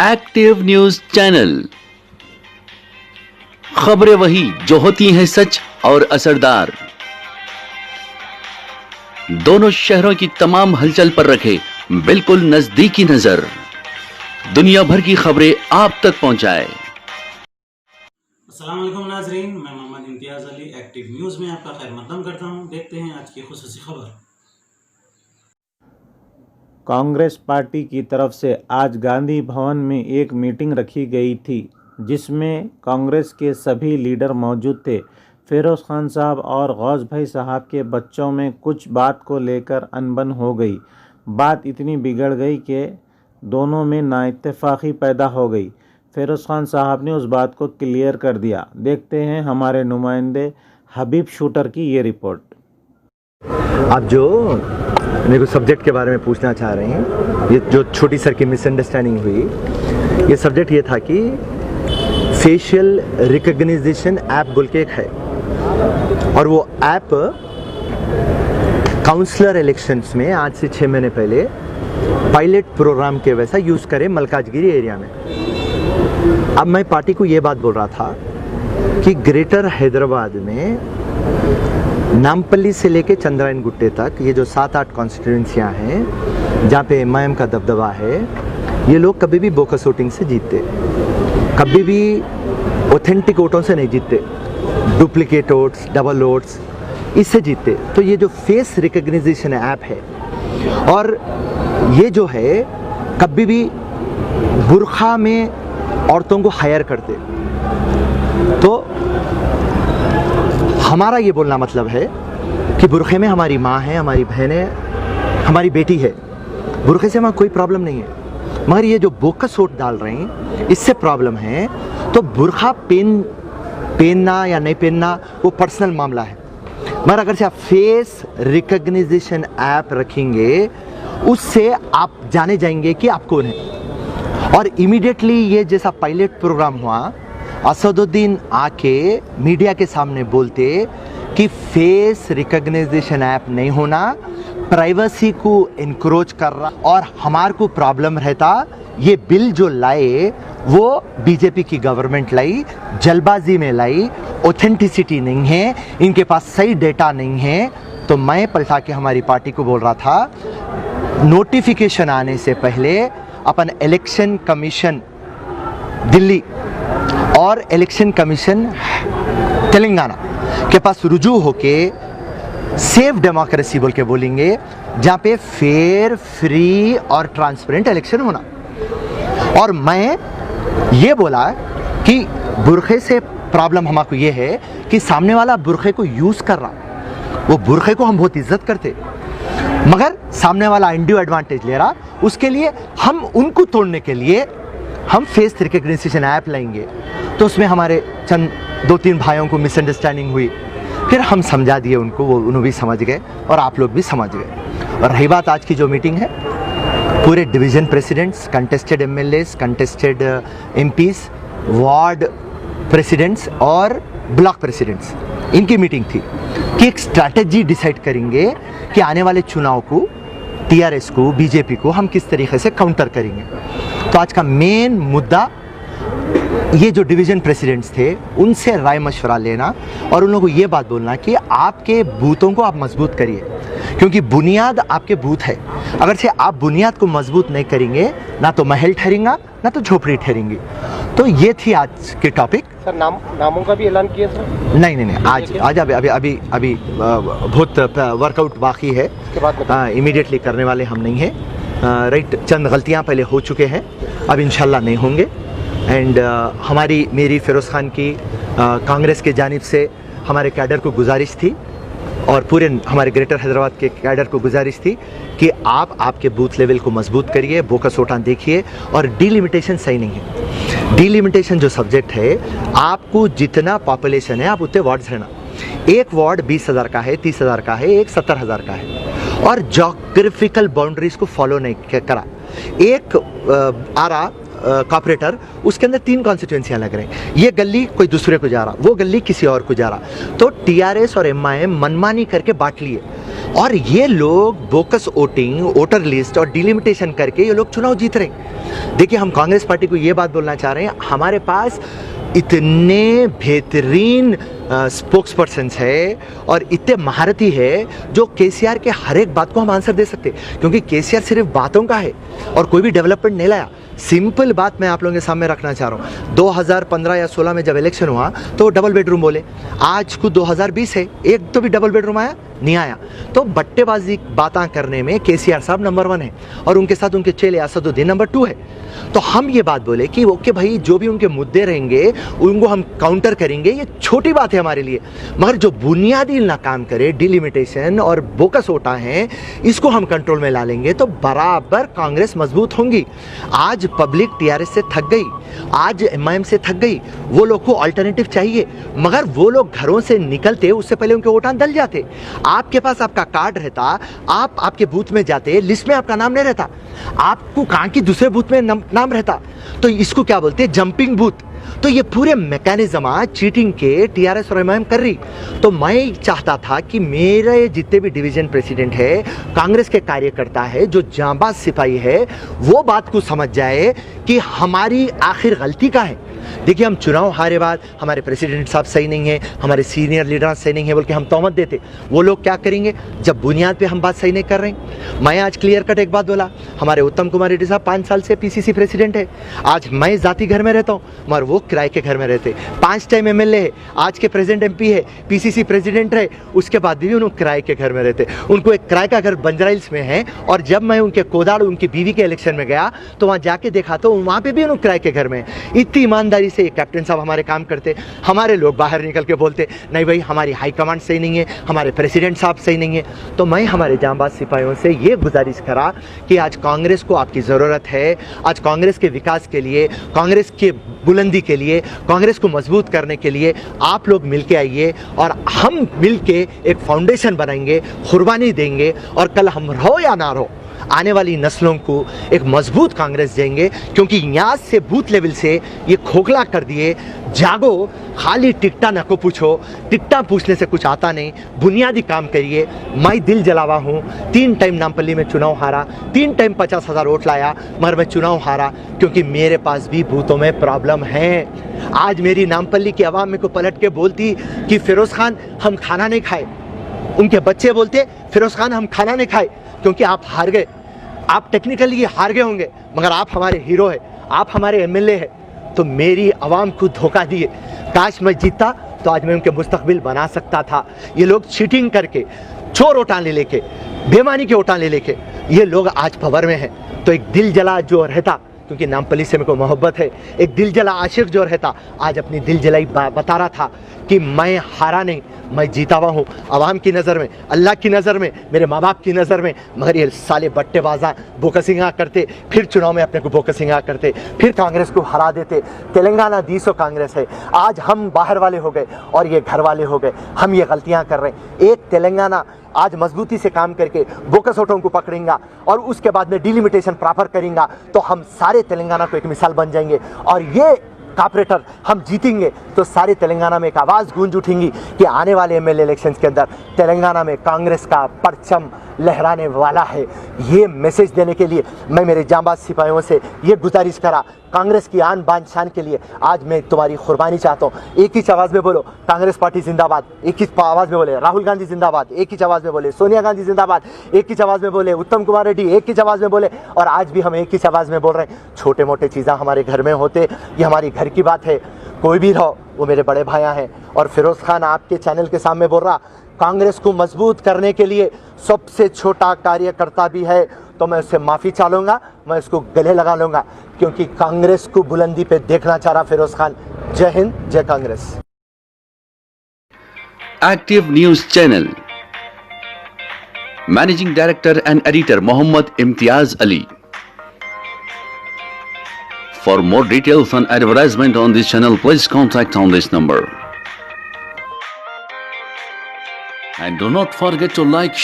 Active news channel. खबरें वही जो होती हैं सच और असरदार। दोनों शहरों की तमाम हलचल पर रखे बिल्कुल नजदीकी नजर। दुनिया भर की खबरें आप तक पहुंचाए। अस्सलाम वालेकुम नाजरीन, मैं मोहम्मद इम्तियाज अली एक्टिव न्यूज़ में आपका खैर मकदम करता हूं। देखते हैं आज की खुसूसी खबर। कांग्रेस पार्टी की तरफ से आज गांधी भवन में एक मीटिंग रखी गई थी, जिसमें कांग्रेस के सभी लीडर मौजूद थे। फिरोज़ खान साहब और गौस भाई साहब के बच्चों में कुछ बात को लेकर अनबन हो गई। बात इतनी बिगड़ गई कि दोनों में नाइत्तेफाकी पैदा हो गई। फिरोज़ खान साहब ने उस बात को क्लियर कर दिया। देखते हैं हमारे नुमाइंदे हबीब शूटर की ये रिपोर्ट। आप जो मेरे को सब्जेक्ट के बारे में पूछना चाह रहे हैं, ये जो छोटी सर की मिसअंडरस्टैंडिंग हुई, ये सब्जेक्ट ये था कि फेशियल रिकग्निशन ऐप बोल के एक है, और वो ऐप काउंसलर इलेक्शंस में आज से 6 महीने पहले पायलट प्रोग्राम के वैसा यूज़ करे मलकाजगिरी एरिया में। अब मैं पार्टी को ये बात बोल रहा था कि ग्रेटर हैदराबाद में नामपल्ली से लेके चंद्रायन गुट्टे तक ये जो 7-8 कॉन्स्टिट्यूंसियाँ हैं जहाँ पे एमआईएम का दबदबा है, ये लोग कभी भी बोकस वोटिंग से जीतते, कभी भी ऑथेंटिक वोटों से नहीं जीतते, डुप्लीकेट वोट्स, डबल वोट्स इससे जीतते। तो ये जो फेस रिकग्निशन ऐप है, और ये जो है कभी भी बुरखा में औरतों को हायर करते। तो हमारा ये बोलना मतलब है कि बुरखे में हमारी माँ है, हमारी बहन है, हमारी बेटी है, बुरखे से हमारा कोई प्रॉब्लम नहीं है। मगर ये जो बोकस वोट डाल रहे हैं इससे प्रॉब्लम है। तो बुरखा पहनना या नहीं पहनना वो पर्सनल मामला है, मगर अगर से आप फेस रिकग्निशन ऐप रखेंगे उससे आप जाने जाएंगे कि आप कौन है। और इमीडिएटली ये जैसा पायलट प्रोग्राम हुआ, असदुद्दीन आके मीडिया के सामने बोलते कि फेस रिकग्निशन ऐप नहीं होना, प्राइवेसी को इनक्रोच कर रहा, और हमारे को प्रॉब्लम रहता। ये बिल जो लाए वो बीजेपी की गवर्नमेंट लाई, जल्दबाजी में लाई, ऑथेंटिसिटी नहीं है, इनके पास सही डेटा नहीं है। तो मैं पलटा के हमारी पार्टी को बोल रहा था, नोटिफिकेशन आने से पहले अपन इलेक्शन कमीशन दिल्ली और इलेक्शन कमीशन तेलंगाना के पास रुजू होके सेफ डेमोक्रेसी बोल के बोलेंगे, जहाँ पे फेयर, फ्री और ट्रांसपेरेंट इलेक्शन होना। और मैं ये बोला कि बुरखे से प्रॉब्लम हमको ये है कि सामने वाला बुरखे को यूज़ कर रहा, वो बुरखे को हम बहुत इज्जत करते, मगर सामने वाला इंड्यू एडवांटेज ले रहा। उसके लिए हम उनको तोड़ने के लिए हम फेस रिकग्निशन ऐप लाएंगे। तो उसमें हमारे चंद 2-3 भाइयों को मिसअंडरस्टैंडिंग हुई, फिर हम समझा दिए उनको, वो उन्होंने भी समझ गए और आप लोग भी समझ गए। और रही बात आज की जो मीटिंग है, पूरे division presidents, contested MLAs, contested MPs, ward presidents और ब्लॉक प्रेसिडेंट्स, इनकी मीटिंग थी कि एक स्ट्रैटेजी डिसाइड करेंगे कि आने वाले चुनाव को टीआरएस को, बीजेपी को हम किस तरीके से काउंटर करेंगे। तो आज का मेन मुद्दा ये जो डिवीज़न प्रेसिडेंट्स थे उनसे राय मशवरा लेना और उन लोगों को ये बात बोलना कि आपके बूथों को आप मजबूत करिए, क्योंकि बुनियाद आपके बूथ है। अगर से आप बुनियाद को मजबूत नहीं करेंगे, ना तो महल ठहरेगा ना तो झोपड़ी ठहरेंगी। तो ये थी आज के टॉपिक। सर नामों का भी ऐलान किया सर? नहीं, आज अभी बहुत वर्कआउट बाकी है, इमीडिएटली करने वाले हम नहीं हैं। राइट, चंद गलतियाँ पहले हो चुके हैं, अब इंशाल्लाह नहीं होंगे। एंड मेरी फिरोज़ खान की कांग्रेस के जानिब से हमारे कैडर को गुजारिश थी, और पूरे हमारे ग्रेटर हैदराबाद के कैडर को गुजारिश थी कि आप आपके बूथ लेवल को मजबूत करिए, बोकस वोटां देखिए। और डीलिमिटेशन सही नहीं है। डीलिमिटेशन जो सब्जेक्ट है, आपको जितना पॉपुलेशन है आप उतने वार्ड्स रहना। एक वार्ड 20,000 का है, 30,000 का है, एक 70,000 का है, और जोग्राफिकल बाउंड्रीज को फॉलो नहीं करा। एक आरा कॉर्पोरेटर, उसके अंदर 3 कॉन्स्टिट्यूंसियाँ लग रहे हैं, ये गली कोई दूसरे को जा रहा, वो गली किसी और को जा रहा। तो टीआरएस और एमआईएम मनमानी करके बांट लिए, और ये लोग बोकस वोटिंग, वोटर लिस्ट और डिलिमिटेशन करके ये लोग चुनाव जीत रहे। देखिए, हम कांग्रेस पार्टी को ये बात बोलना चाह रहे हैं, हमारे पास इतने बेहतरीन स्पोक्स पर्सन्स है और इतने महारती है जो केसीआर के हर एक बात को हम आंसर दे सकते, क्योंकि केसीआर सिर्फ बातों का है और कोई भी डेवलपमेंट नहीं लाया। सिंपल बात मैं आप लोगों के सामने रखना चाह रहा हूँ, 2015 या 16 में जब इलेक्शन हुआ तो डबल बेडरूम बोले, आज को 2020 है, एक तो भी डबल बेडरूम आया नहीं आया। तो बट्टेबाजी बातें करने में केसीआर साहब नंबर 1 है और उनके साथ उनके चेले असदुद्दीन नंबर 2 है। तो हम ये बात बोले कि ओके भाई, जो भी उनके मुद्दे रहेंगे उनको हम काउंटर करेंगे, ये छोटी बात है हमारे लिए, मगर जो बुनियादी ना काम करे, डिलिमिटेशन और बोकस ओटा है, इसको हम कंट्रोल में ला लेंगे तो बराबर कांग्रेस मजबूत होंगी। आज पब्लिक टीआरएस से थक गई, आज एमआईएम से थक गई, वो लोग को अल्टरनेटिव चाहिए, मगर वो लोग घरों से निकलते उससे पहले उनके वोटां दल जाते। आपके पास आपका कार्ड रहता, आप आपके बूथ में जाते, लिस्ट में आपका नाम नहीं रहता, आपको कहाँ की दूसरे बूथ में नाम रहता, तो इसको क्या बोलते हैं, जंपिंग बूथ। तो ये पूरे मैकेनिज्म चीटिंग के टीआरएस और एमआईएम कर रही। तो मैं चाहता था कि मेरे जितने भी डिवीजन प्रेसिडेंट है, कांग्रेस के कार्यकर्ता है, जो जांबाज सिपाही है, वो बात को समझ जाए कि हमारी आखिर गलती का है। देखिए, हम चुनाव हारे बाद हमारे प्रेसिडेंट साहब सही नहीं है, हमारे सीनियर लीडर सही नहीं है बोल के हम तोहमत देते। वो लोग क्या करेंगे जब बुनियाद पे हम बात सही नहीं कर रहे हैं। मैं आज क्लियर कट एक बात बोला, हमारे उत्तम कुमार रेड्डी साहब 5 साल से पीसीसी प्रेसिडेंट है। आज मैं जाति घर में रहता हूँ मगर वो किराए के घर में रहते। 5 टाइम एमएलए है, आज के प्रेजेंट एमपी है, पीसीसी प्रेसिडेंट है, उसके बाद भी उन्होंने किराए के घर में रहते। उनको एक किराए का घर बंजारा हिल्स में है और जब मैं उनके कोदाड़ उनकी बीवी के इलेक्शन में गया तो वहाँ जाके देखा तो वहाँ पे भी उन्होंने किराए के घर में। इतनी ईमानदारी से कैप्टन साहब हमारे काम करते। हमारे लोग बाहर निकल के बोलते नहीं भाई हमारी हाई कमांड सही नहीं है, हमारे प्रेसिडेंट साहब सही नहीं है। तो मैं हमारे जांबाज सिपाहियों से ये गुजारिश करा कि आज कांग्रेस को आपकी ज़रूरत है, आज कांग्रेस के विकास के लिए, कांग्रेस के बुलंदी के लिए, कांग्रेस को मजबूत करने के लिए आप लोग मिलके आइए और हम मिलके एक फाउंडेशन बनाएंगे, कुर्बानी देंगे और कल हम रहो या ना रहो आने वाली नस्लों को एक मजबूत कांग्रेस देंगे। क्योंकि यहाँ से बूथ लेवल से ये खोखला कर दिए, जागो, खाली टिकटा न को पूछो, टिकटा पूछने से कुछ आता नहीं, बुनियादी काम करिए। मैं दिल जलावा हूँ, 3 टाइम नामपल्ली में चुनाव हारा, 3 टाइम 50,000 वोट लाया, मगर मैं चुनाव हारा क्योंकि मेरे पास भी बूथों में प्रॉब्लम है। आज मेरी नामपल्ली की आवाम मेरे को पलट के बोलती कि फिरोज़ खान हम खाना नहीं खाए, उनके बच्चे बोलते फिरोज़ खान हम खाना नहीं खाए क्योंकि आप हार गए। आप टेक्निकली हार गए होंगे मगर आप हमारे हीरो है, आप हमारे एमएलए है। तो मेरी आवाम को धोखा दिए। काश मैं जीता तो आज मैं उनके मुस्तकबिल बना सकता था। ये लोग चीटिंग करके, चोर वोटां ले लेके, बेमानी के वोटां ले लेके ये लोग आज पावर में हैं। तो एक दिल जला जो रहता, क्योंकि नामपल्ली से मेरे को मोहब्बत है, एक दिल जला आशिक जो रहता आज अपनी दिल जलाई बता रहा था कि मैं हारा नहीं, मैं जीता हुआ हूँ। आवाम की नज़र में, अल्लाह की नज़र में, मेरे माँ बाप की नज़र में। मगर ये साले बट्टेबाजा बोकसिंगा करते, फिर चुनाव में अपने को बोकसिंगा करते, फिर कांग्रेस को हरा देते। तेलंगाना 200 कांग्रेस है, आज हम बाहर वाले हो गए और ये घर वाले हो गए। हम ये गलतियाँ कर रहे हैं। एक तेलंगाना आज मजबूती से काम करके बोकस वोटों को पकड़ेंगा और उसके बाद में डिलिमिटेशन प्रॉपर करेंगा तो हम सारे तेलंगाना को एक मिसाल बन जाएंगे। और ये कॉर्पोरेटर हम जीतेंगे तो सारे तेलंगाना में एक आवाज़ गूंज उठेंगी कि आने वाले एमएलए इलेक्शंस के अंदर तेलंगाना में कांग्रेस का परचम लहराने वाला है। ये मैसेज देने के लिए मैं मेरे जांबाज सिपाहियों से ये गुजारिश करा, कांग्रेस की आन बान शान के लिए आज मैं तुम्हारी कुर्बानी चाहता हूँ। एक ही आवाज़ में बोलो कांग्रेस पार्टी जिंदाबाद, एक ही आवाज़ में बोले राहुल गांधी जिंदाबाद, एक ही आवाज़ में बोले सोनिया गांधी जिंदाबाद, एक ही आवाज़ में बोले उत्तम कुमार रेड्डी, एक ही आवाज़ में बोले। और आज भी हम एक ही आवाज़ में बोल रहे हैं। छोटे मोटे चीज़ें हमारे घर में होते, ये हमारी घर की बात है। कोई भी रहो, वो मेरे बड़े भाइयाँ हैं। और फिरोज़ खान आपके चैनल के सामने बोल रहा, कांग्रेस को मजबूत करने के लिए सबसे छोटा कार्यकर्ता भी है तो मैं उससे माफ़ी चाहूँगा, मैं उसको गले लगा लूँगा क्योंकि कांग्रेस को बुलंदी पे देखना चाह रहा फिरोज़ खान। जय हिंद, जय Congress. Active news channel, managing director and editor Mohammad Imtiaz Ali. For more details and advertisement on this channel, please contact on this number. And do not forget to like,